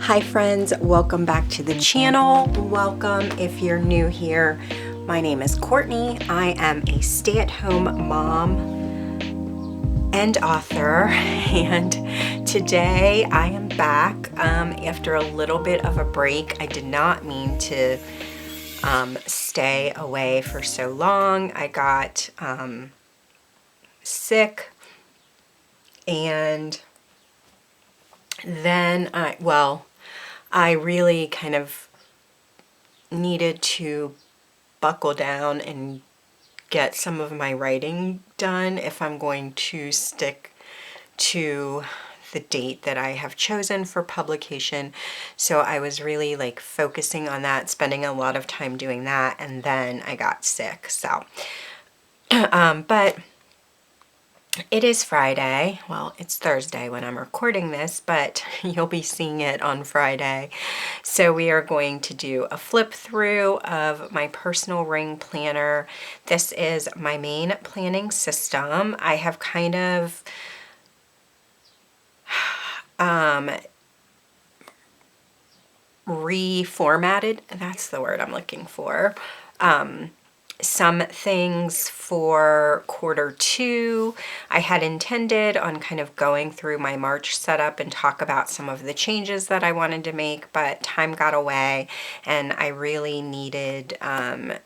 Hi friends, welcome back to the channel. Welcome if you're new here. My name is Courtney. I am a stay-at-home mom and author, and today I am back after a little bit of a break. I did not mean to stay away for so long. I got sick, and then I really kind of needed to buckle down and get some of my writing done if I'm going to stick to the date that I have chosen for publication. So I was really like focusing on that, spending a lot of time doing that, and then I got sick. So, but it is Friday. Well, it's Thursday when I'm recording this, but you'll be seeing it on Friday. So we are going to do a flip through of my personal ring planner. This is my main planning system. I have kind of reformatted, that's the word I'm looking for, some things for Q2. I had intended on kind of going through my March setup and talk about some of the changes that I wanted to make, but time got away and I really needed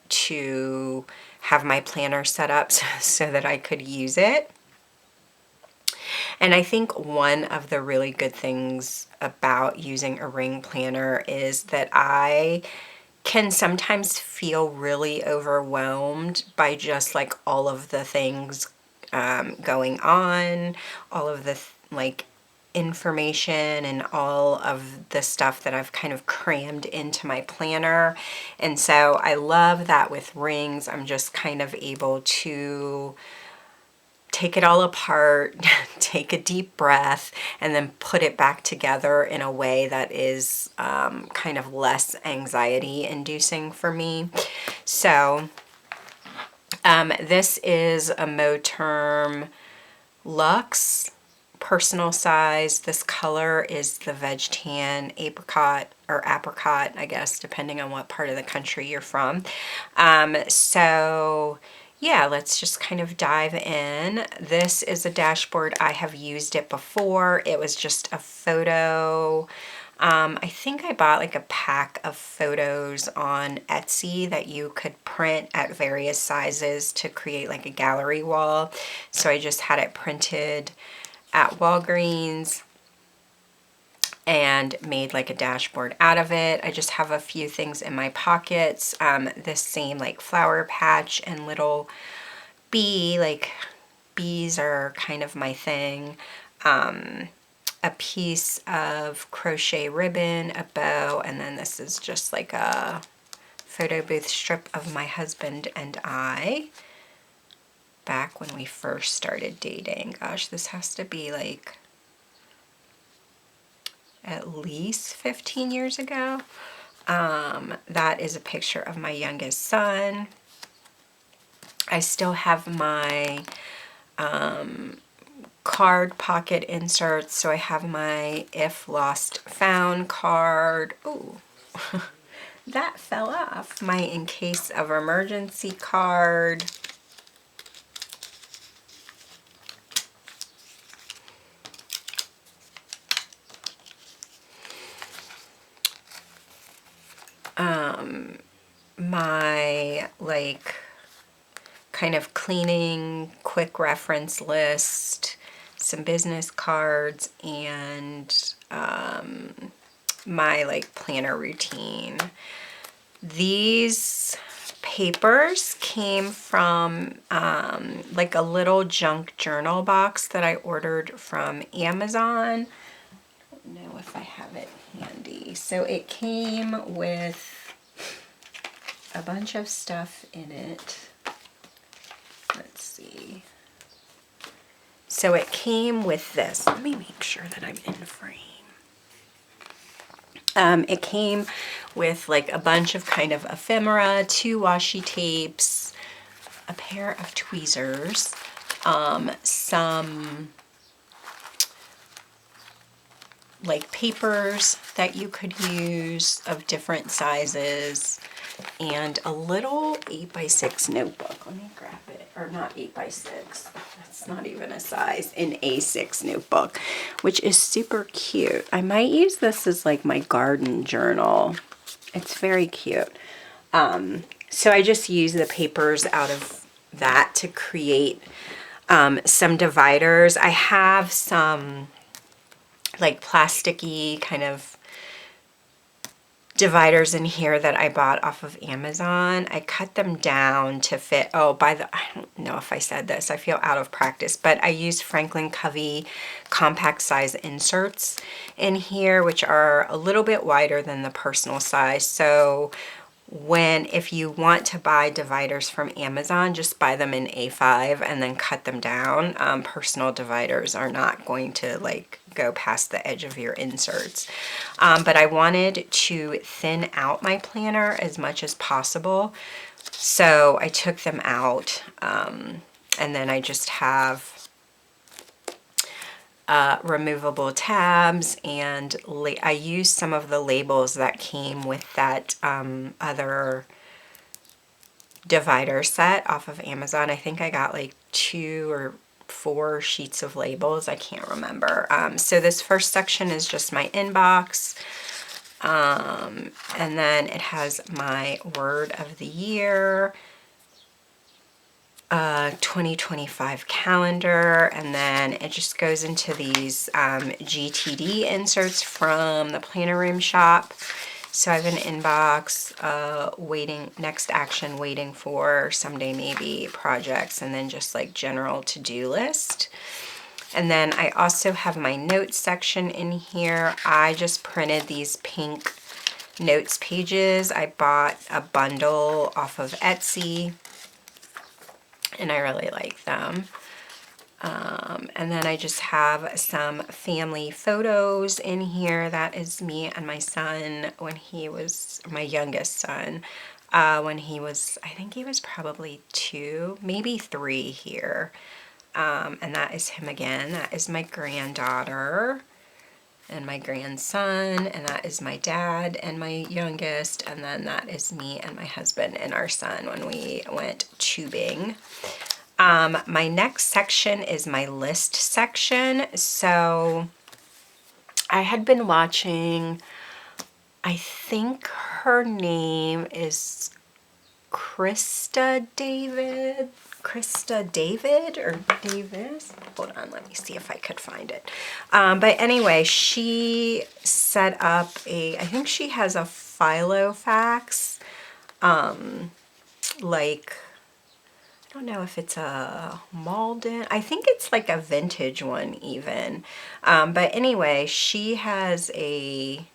to have my planner set up so that I could use it. And I think one of the really good things about using a ring planner is that I can sometimes feel really overwhelmed by just like all of the things going on, all of the like information and all of the stuff that I've kind of crammed into my planner. And so I love that with rings, I'm just kind of able to take it all apart, take a deep breath, and then put it back together in a way that is kind of less anxiety inducing for me. So this is a Moterm Luxe personal size. This color is the Veg Tan Apricot, or apricot, I guess, depending on what part of the country you're from. So yeah, let's just kind of dive in. This is a dashboard. I have used it before. It was just a photo. I think I bought like a pack of photos on Etsy that you could print at various sizes to create like a gallery wall. So I just had it printed at Walgreens and made like a dashboard out of it. I just have a few things in my pockets. This same like flower patch and little bee, like bees are kind of my thing. A piece of crochet ribbon, a bow, and then this is just like a photo booth strip of my husband and I back when we first started dating. Gosh, this has to be like at least 15 years ago. That is a picture of my youngest son. I still have my card pocket inserts. So I have my If Lost Found card. Ooh, that fell off. My In Case of Emergency card. My like kind of cleaning quick reference list, some business cards, and my like planner routine. These papers came from like a little junk journal box that I ordered from Amazon. I don't know if I have it handy. So it came with a bunch of stuff in it. Let's see. So it came with this. Let me make sure that I'm in frame. It came with like a bunch of kind of ephemera, 2 washi tapes, a pair of tweezers, some like papers that you could use of different sizes, and a little 8x6 notebook. Let me grab it. Or not 8x6. That's not even a size. An A6 notebook, which is super cute. I might use this as like my garden journal. It's very cute. So I just use the papers out of that to create some dividers. I have some like plasticky kind of dividers in here that I bought off of Amazon. I cut them down to fit, I don't know if I said this, I feel out of practice, but I use Franklin Covey compact size inserts in here, which are a little bit wider than the personal size. So if you want to buy dividers from Amazon, just buy them in A5 and then cut them down. Personal dividers are not going to like go past the edge of your inserts. But I wanted to thin out my planner as much as possible. So I took them out, and then I just have removable tabs, and I used some of the labels that came with that other divider set off of Amazon. I think I got like 2 or 4 sheets of labels. I can't remember. So this first section is just my inbox. And then it has my word of the year, 2025 calendar, and then it just goes into these GTD inserts from the Planner Room shop. So I have an inbox, waiting, next action, waiting for, someday maybe, projects, and then just like general to-do list. And then I also have my notes section in here. I just printed these pink notes pages. I bought a bundle off of Etsy, and I really like them. And then I just have some family photos in here. That is me and my son when he was, my youngest son, when he was, I think he was probably 2, maybe 3 here. And that is him again. That is my granddaughter and my grandson, and that is my dad and my youngest, and then that is me and my husband and our son when we went tubing. My next section is my list section. So I had been watching, I think her name is Krista David or Davis. Hold on, let me see if I could find it. But anyway, she set up I think she has a Filofax, like, I don't know if it's a Malden. I think it's like a vintage one even. But anyway, she has a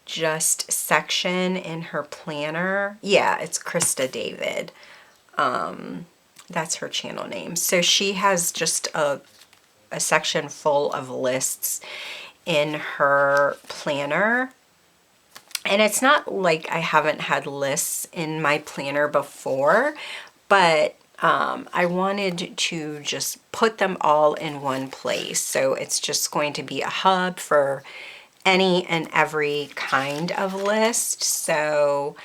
just section in her planner. Yeah, it's Krista David. That's her channel name. So she has just a section full of lists in her planner. And it's not like I haven't had lists in my planner before, but I wanted to just put them all in one place. So it's just going to be a hub for any and every kind of list. So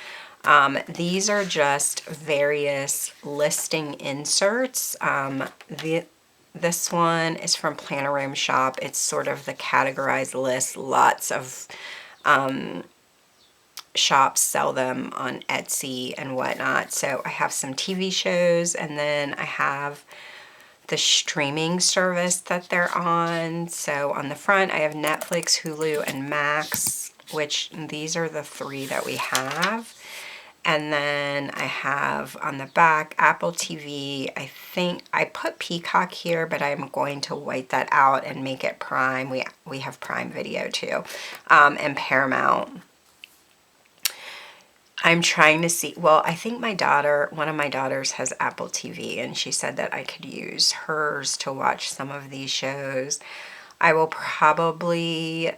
these are just various listing inserts. This one is from Planner Room Shop. It's sort of the categorized list. Lots of shops sell them on Etsy and whatnot. So I have some TV shows, and then I have the streaming service that they're on. So on the front, I have Netflix, Hulu, and Max, which these are the 3 that we have. And then I have on the back Apple TV. I think I put Peacock here, but I'm going to white that out and make it Prime. We have Prime Video too, and Paramount. I'm trying to see, well, I think one of my daughters has Apple TV, and she said that I could use hers to watch some of these shows. I will probably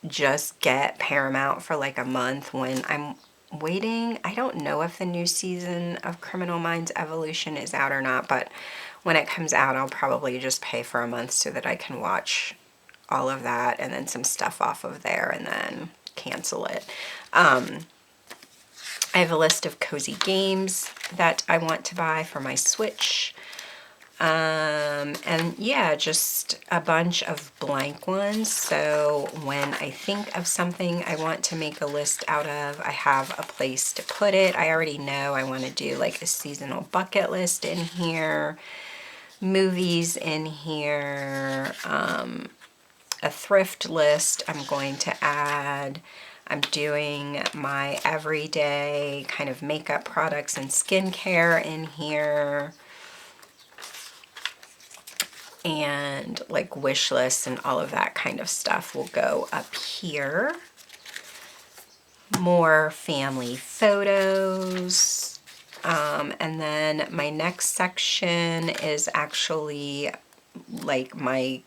just get Paramount for like a month when I'm waiting. I don't know if the new season of Criminal Minds Evolution is out or not, but when it comes out, I'll probably just pay for a month so that I can watch all of that and then some stuff off of there and then cancel it. I have a list of cozy games that I want to buy for my Switch. And yeah, just a bunch of blank ones. So when I think of something I want to make a list out of, I have a place to put it. I already know I want to do like a seasonal bucket list in here, movies in here, a thrift list I'm going to add. I'm doing my everyday kind of makeup products and skincare in here. And like wish lists and all of that kind of stuff will go up here. More family photos. And then my next section is actually like my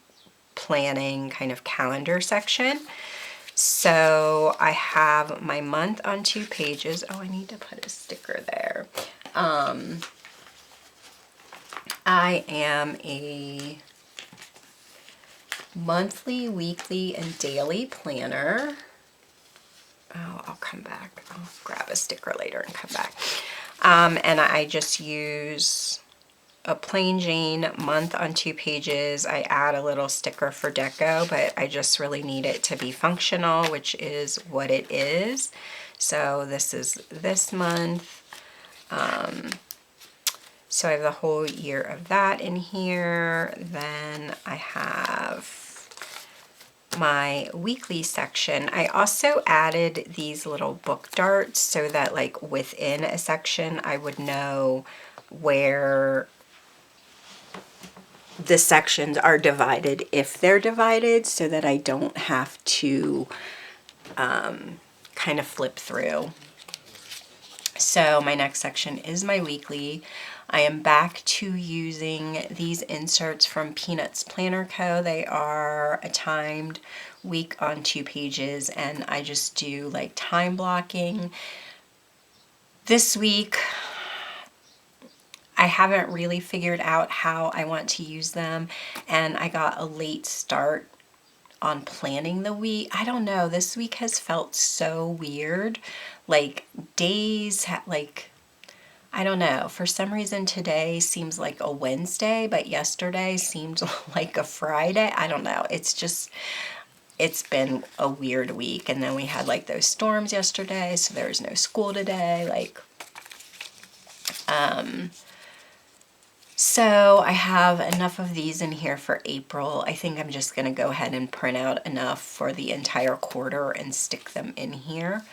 planning kind of calendar section. So I have my month on 2 pages. Oh, I need to put a sticker there. I am a monthly, weekly, and daily planner. Oh, I'll come back. I'll grab a sticker later and come back. And I just use a plain Jane month on 2 pages. I add a little sticker for deco, but I just really need it to be functional, which is what it is. So this is this month. So I have the whole year of that in here. Then I have my weekly section. I also added these little book darts so that like within a section I would know where the sections are divided, if they're divided, so that I don't have to kind of flip through. So my next section is my weekly. I am back to using these inserts from PeanutsPlannerCo. They are a timed week on 2 pages, and I just do like time blocking. This week, I haven't really figured out how I want to use them, and I got a late start on planning the week. I don't know, this week has felt so weird. Like days, like, I don't know, for some reason today seems like a Wednesday, but yesterday seemed like a Friday. I don't know, it's just, it's been a weird week. And then we had like those storms yesterday, so there was no school today, like, so I have enough of these in here for April. I think I'm just going to go ahead and print out enough for the entire quarter and stick them in here.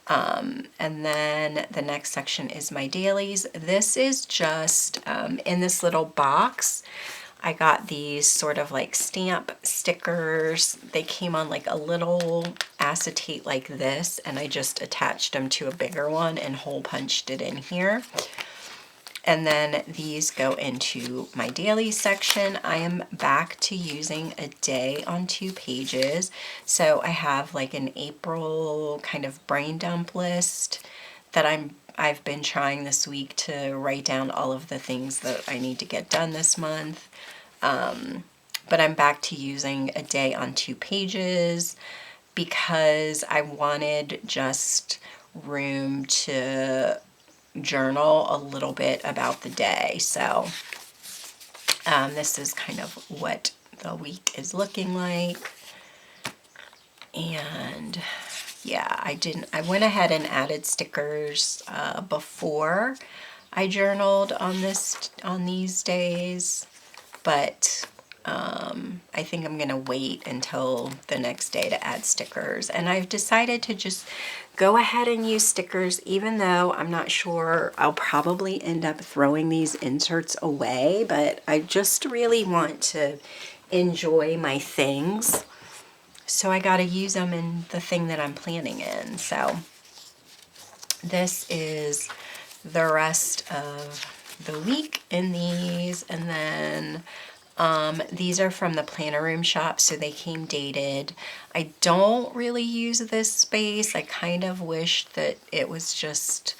And then the next section is my dailies. This is just in this little box. I got these sort of like stamp stickers. They came on like a little acetate like this, and I just attached them to a bigger one and hole punched it in here. And then these go into my daily section. I am back to using a day on 2 pages. So I have like an April kind of brain dump list that I've been trying this week to write down all of the things that I need to get done this month. But I'm back to using a day on 2 pages because I wanted just room to journal a little bit about the day. So this is kind of what the week is looking like. And yeah, I went ahead and added stickers before I journaled on these days, but I think I'm gonna wait until the next day to add stickers. And I've decided to just go ahead and use stickers, even though I'm not sure I'll probably end up throwing these inserts away, but I just really want to enjoy my things. So I gotta use them in the thing that I'm planning in. So this is the rest of the week in these, and then these are from the Planner Room shop, so they came dated. I don't really use this space. I kind of wish that it was just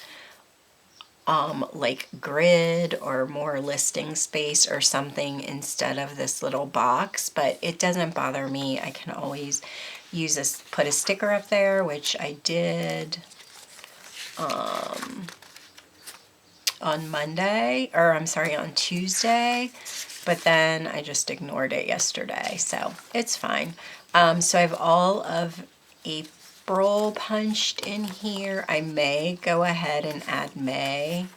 like grid or more listing space or something instead of this little box, but it doesn't bother me. I can always use this, put a sticker up there, which I did on Monday, or I'm sorry, on Tuesday, but then I just ignored it yesterday, so it's fine. So I have all of April punched in here. I may go ahead and add May.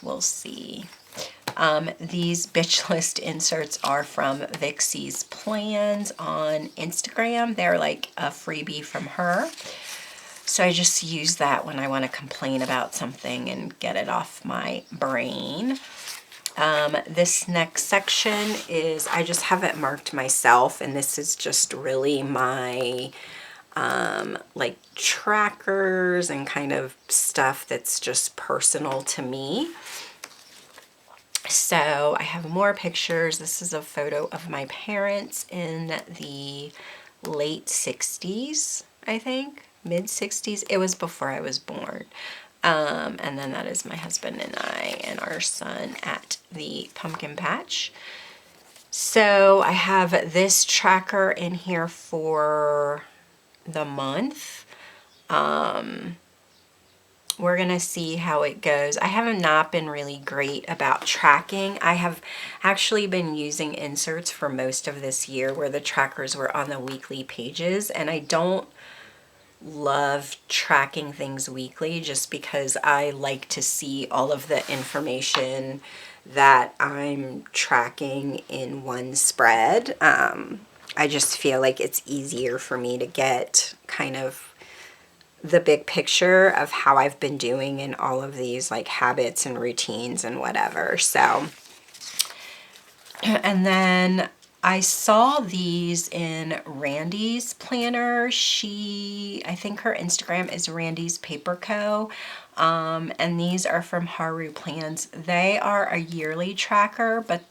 We'll see. These bitch list inserts are from Vixie's Plans on Instagram. They're like a freebie from her. So I just use that when I want to complain about something and get it off my brain. This next section is, I just have it marked myself, and this is just really my like trackers and kind of stuff that's just personal to me. So I have more pictures. This is a photo of my parents in the late 60s, I think, mid 60s. It was before I was born. And then that is my husband and I and our son at the pumpkin patch. So I have this tracker in here for the month. We're going to see how it goes. I have not been really great about tracking. I have actually been using inserts for most of this year where the trackers were on the weekly pages, and I don't love tracking things weekly just because I like to see all of the information that I'm tracking in one spread. I just feel like it's easier for me to get kind of the big picture of how I've been doing in all of these like habits and routines and whatever. So, and then I saw these in Randy's planner. I think her Instagram is Randy's Paper Co. And these are from Haru Plans. They are a yearly tracker, but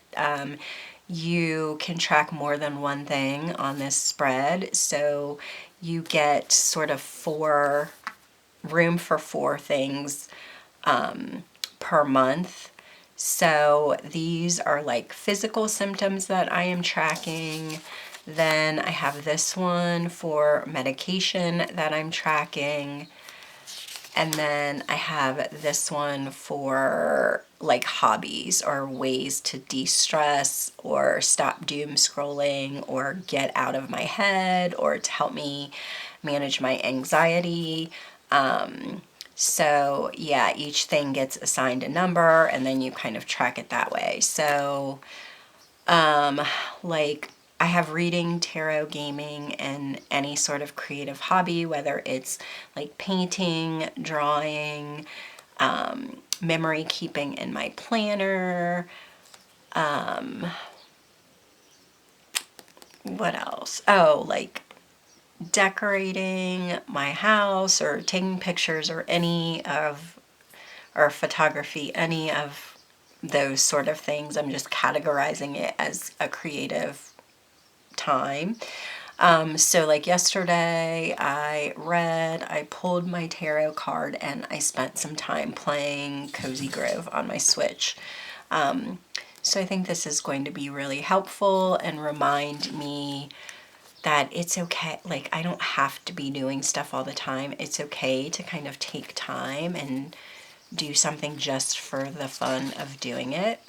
you can track more than one thing on this spread. So you get sort of room for 4 things per month. So these are like physical symptoms that I am tracking. Then I have this one for medication that I'm tracking. And then I have this one for like hobbies or ways to de-stress or stop doom scrolling or get out of my head or to help me manage my anxiety. So yeah, each thing gets assigned a number and then you kind of track it that way. So like I have reading, tarot, gaming, and any sort of creative hobby, whether it's like painting, drawing, memory keeping in my planner. What else? Oh, like decorating my house or taking pictures or or photography, any of those sort of things. I'm just categorizing it as a creative time. So like yesterday I pulled my tarot card and I spent some time playing Cozy Grove on my Switch. So I think this is going to be really helpful and remind me that it's okay. Like I don't have to be doing stuff all the time. It's okay to kind of take time and do something just for the fun of doing it.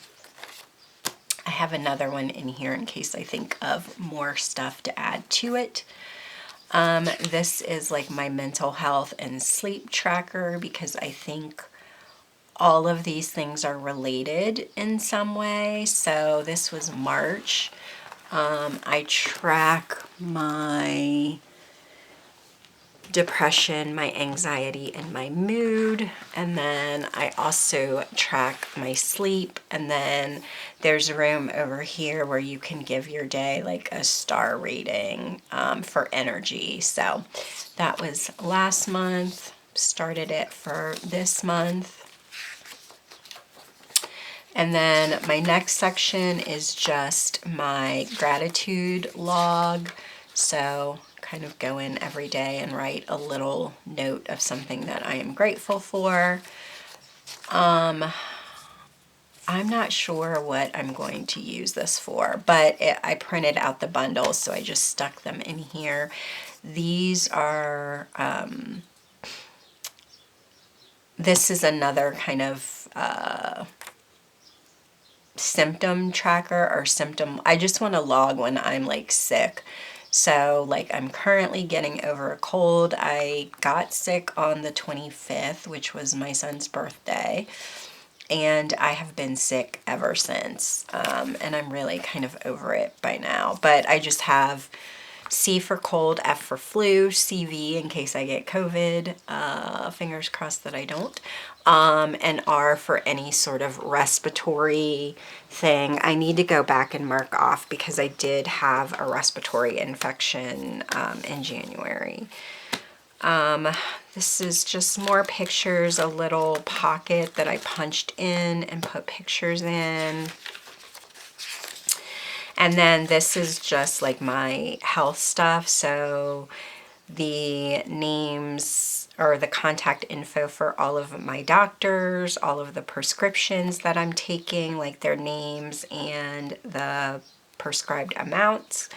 I have another one in here in case I think of more stuff to add to it. This is like my mental health and sleep tracker because I think all of these things are related in some way. So this was March. I track my depression, my anxiety, and my mood. And then I also track my sleep. And then there's a room over here where you can give your day like a star rating for energy. So that was last month. Started it for this month. And then my next section is just my gratitude log. So kind of go in every day and write a little note of something that I am grateful for. I'm not sure what I'm going to use this for, but I printed out the bundles, so I just stuck them in here. These are, this is another kind of symptom tracker or symptom. I just want to log when I'm like sick. So like I'm currently getting over a cold. I got sick on the 25th, which was my son's birthday. And I have been sick ever since, and I'm really kind of over it by now. But I just have C for cold, F for flu, CV in case I get COVID, fingers crossed that I don't, and R for any sort of respiratory thing. I need to go back and mark off because I did have a respiratory infection in January. This is just more pictures, a little pocket that I punched in and put pictures in. And then this is just like my health stuff. So the names or the contact info for all of my doctors, all of the prescriptions that I'm taking, like their names and the prescribed amounts.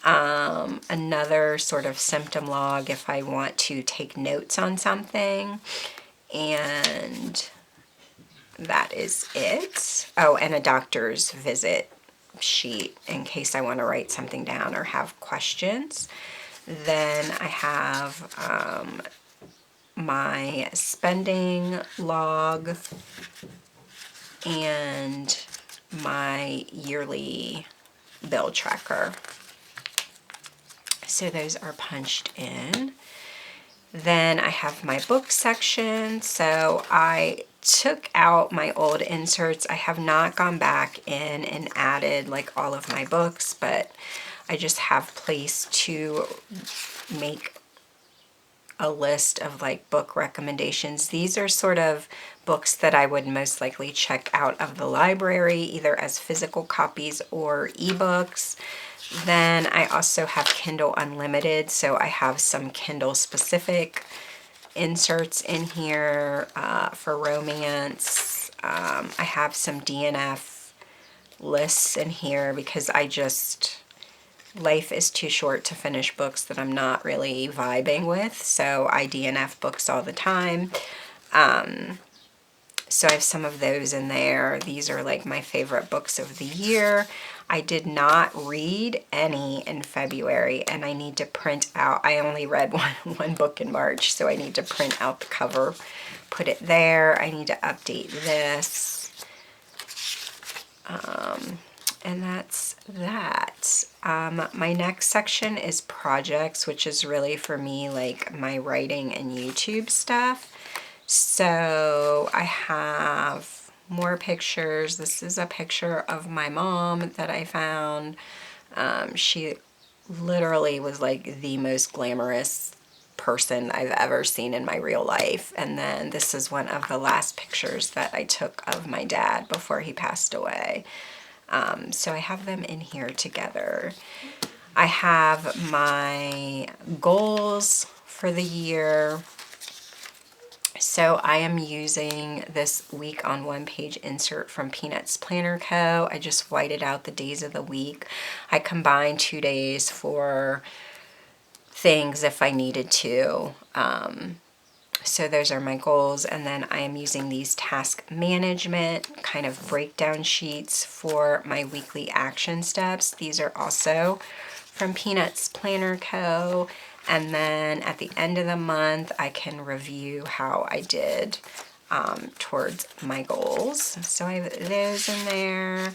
Another sort of symptom log if I want to take notes on something. And that is it. Oh, and a doctor's visit sheet in case I want to write something down or have questions. Then I have my spending log and my yearly bill tracker. So those are punched in. Then I have my book section. So I took out my old inserts. I have not gone back in and added like all of my books, but I just have place to make a list of like book recommendations. These are sort of books that I would most likely check out of the library, either as physical copies or ebooks. Then I also have Kindle Unlimited, so I have some Kindle specific inserts in here for romance. I have some DNF lists in here because life is too short to finish books that I'm not really vibing with, so I DNF books all the time. So I have some of those in there. These are like my favorite books of the year. I did not read any in February, and I need to print out. I only read one book in March, so I need to print out the cover, put it there. I need to update this. And that's that. My next section is projects, which is really for me like my writing and YouTube stuff. So I have more pictures. This is a picture of my mom that I found. She literally was like the most glamorous person I've ever seen in my real life. And then this is one of the last pictures that I took of my dad before he passed away. So I have them in here together. I have my goals for the year. So I am using this week on one page insert from PeanutsPlannerCo. I just whited out the days of the week. I combined 2 days for things if I needed to. So those are my goals. And then I am using these task management kind of breakdown sheets for my weekly action steps. These are also from PeanutsPlannerCo. And then at the end of the month, I can review how I did towards my goals. So I have those in there.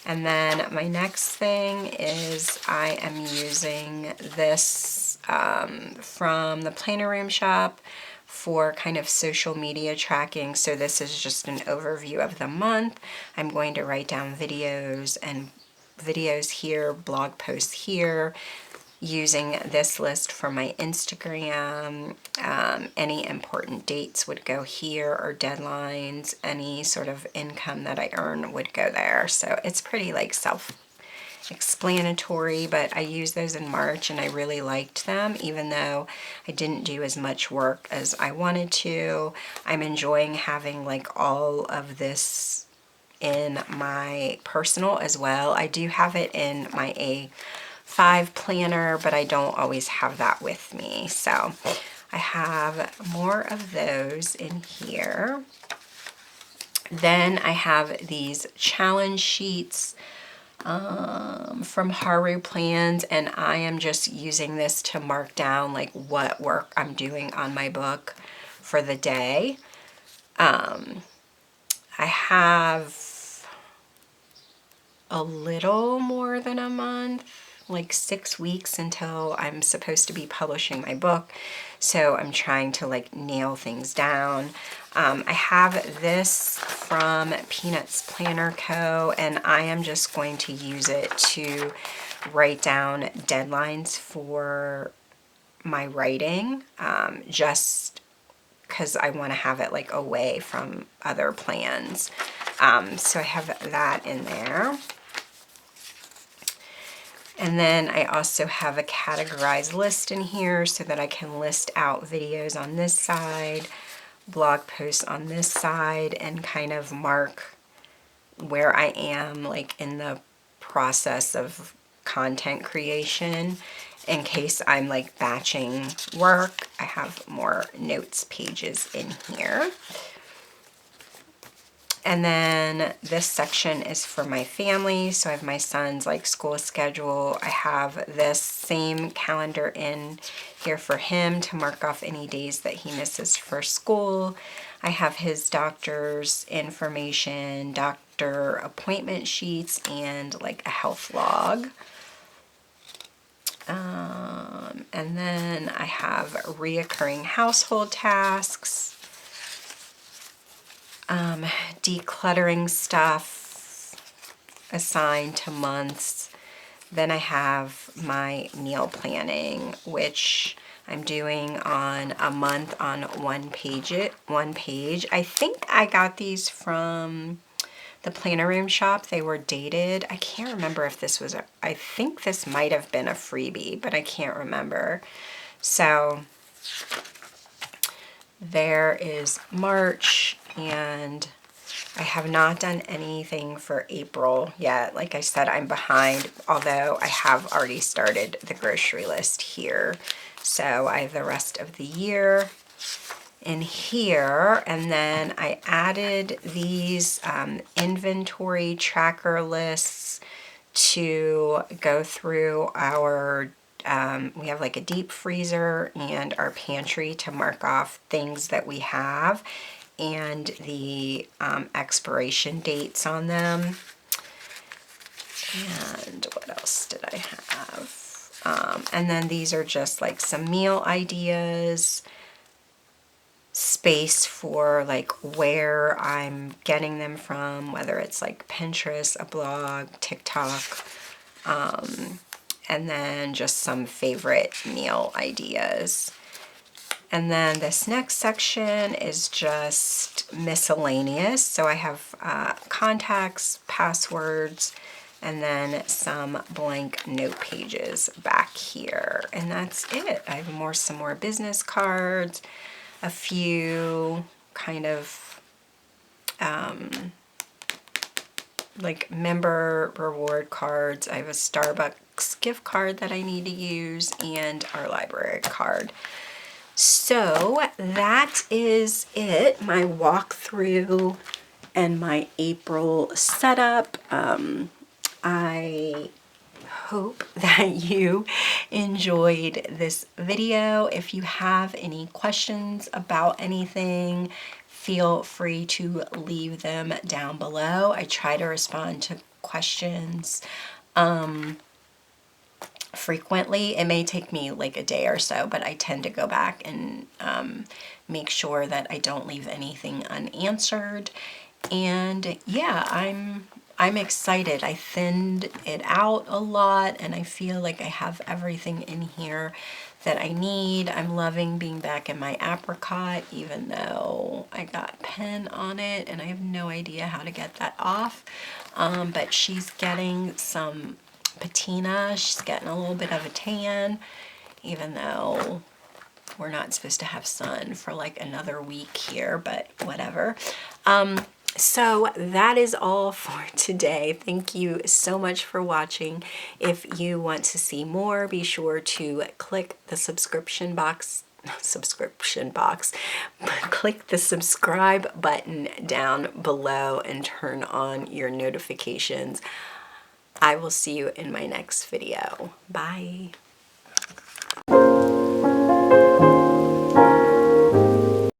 And then my next thing is I am using this from the Planner Room shop for kind of social media tracking. So this is just an overview of the month. I'm going to write down videos here, blog posts here, using this list for my Instagram. Any important dates would go here, or deadlines. Any sort of income that I earn would go there. So it's pretty like self-explanatory, but I used those in March and I really liked them, even though I didn't do as much work as I wanted to. I'm enjoying having like all of this in my personal as well. I do have it in my A5 planner, but I don't always have that with me. So I have more of those in here. Then I have these challenge sheets from Haru Plans, and I am just using this to mark down like what work I'm doing on my book for the day. I have a little more than a month, like 6 weeks until I'm supposed to be publishing my book. So I'm trying to like nail things down. I have this from PeanutsPlannerCo, and I am just going to use it to write down deadlines for my writing, just because I want to have it like away from other plans. So I have that in there. And then I also have a categorized list in here so that I can list out videos on this side, blog posts on this side, and kind of mark where I am like in the process of content creation. In case I'm like batching work, I have more notes pages in here. And then this section is for my family. So I have my son's like school schedule. I have this same calendar in here for him to mark off any days that he misses for school. I have his doctor's information, doctor appointment sheets, and like a health log. And then I have reoccurring household tasks. Decluttering stuff assigned to months. Then I have my meal planning, which I'm doing on a month on one page. I think I got these from the Planner Room shop. They were dated. I can't remember if this was I think this might have been a freebie, but I can't remember. So there is March, and I have not done anything for April yet. Like I said, I'm behind, although I have already started the grocery list here. So I have the rest of the year in here, and then I added these inventory tracker lists to go through our we have like a deep freezer and our pantry to mark off things that we have and the expiration dates on them. And what else did I have? And then these are just like some meal ideas, space for like where I'm getting them from, whether it's like Pinterest, a blog, TikTok, and then just some favorite meal ideas. And then this next section is just miscellaneous. So I have contacts, passwords, and then some blank note pages back here. And that's it. I have some more business cards, a few kind of like member reward cards. I have a Starbucks gift card that I need to use and our library card. So that is it, my walkthrough and my April setup. I hope that you enjoyed this video. If you have any questions about anything, feel free to leave them down below. I try to respond to questions frequently. It may take me like a day or so, but I tend to go back and make sure that I don't leave anything unanswered. And yeah, I'm excited. I thinned it out a lot and I feel like I have everything in here that I need. I'm loving being back in my apricot, even though I got pen on it and I have no idea how to get that off. But she's getting some patina. She's getting a little bit of a tan, even though we're not supposed to have sun for like another week here, but whatever. So that is all for today. Thank you so much for watching. If you want to see more, be sure to click the click the subscribe button down below and turn on your notifications. I will see you in my next video. Bye.